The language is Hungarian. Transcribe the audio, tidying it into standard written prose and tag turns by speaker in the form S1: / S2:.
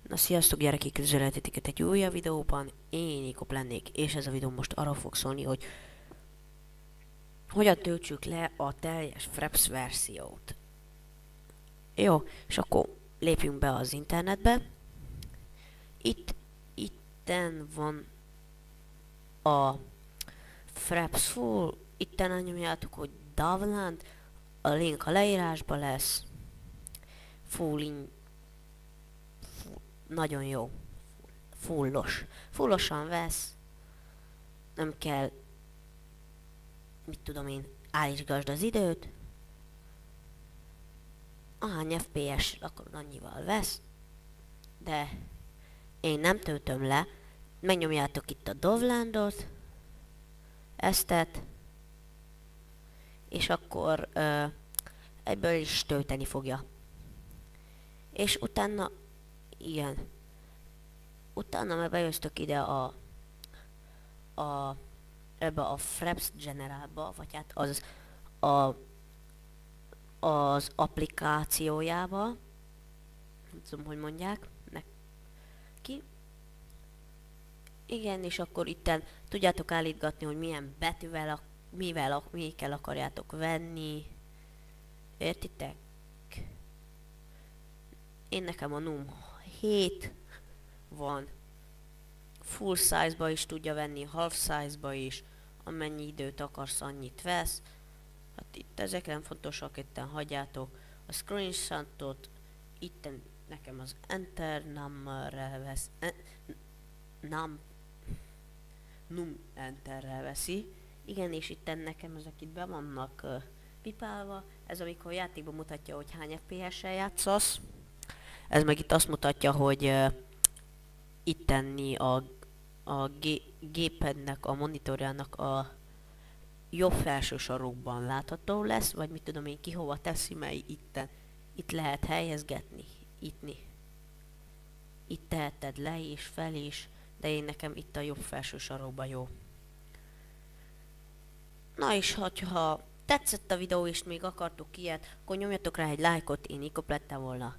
S1: Na sziasztok gyerekek, üdvözöllek egy újabb videóban, én Nikop lennék, és ez a videó most arról fog szólni, hogy hogyan töltsük le a teljes Fraps verziót. Jó, és akkor lépjünk be az internetbe. Itten van a Fraps full, itten nyomjátok, hogy download, a link a leírásban lesz. Nagyon jó. Fullosan vesz. Nem kell, mit tudom én, állítgasd az időt. Ahány FPS akarod, annyival vesz. De én nem töltöm le. Megnyomjátok itt a downloadot. Eztet. És akkor ebből is tölteni fogja. És utána, igen. Utána meg bejöztök ide ebbe a Fraps Generalba, vagy hát az applikációjába. Nem tudom, hogy mondják neki. Igen, és akkor itten tudjátok állítgatni, hogy milyen betűvel, mivel akarjátok venni. Értitek? Én nekem a Num 7 van. Full size-ba is tudja venni, half size-ba is. Amennyi időt akarsz, annyit vesz. Hát itt ezek nem fontosak, itten hagyjátok a screenshotot. Itten nekem az enter number-rel vesz. Num enterrel veszi. Igen, és itten nekem ezek itt be vannak pipálva. Ez amikor játékban mutatja, hogy hány FPS-sel játszasz. Ez meg itt azt mutatja, hogy ittenni a gépednek, a monitorjának a jobb felső sarokban látható lesz, vagy mit tudom én ki hova teszi, mert itt lehet helyezgetni, itt teheted le és fel is, de én nekem itt a jobb felső sarokban jó. Na és ha tetszett a videó és még akartok ilyet, akkor nyomjatok rá egy lájkot, én Nikop lettem volna.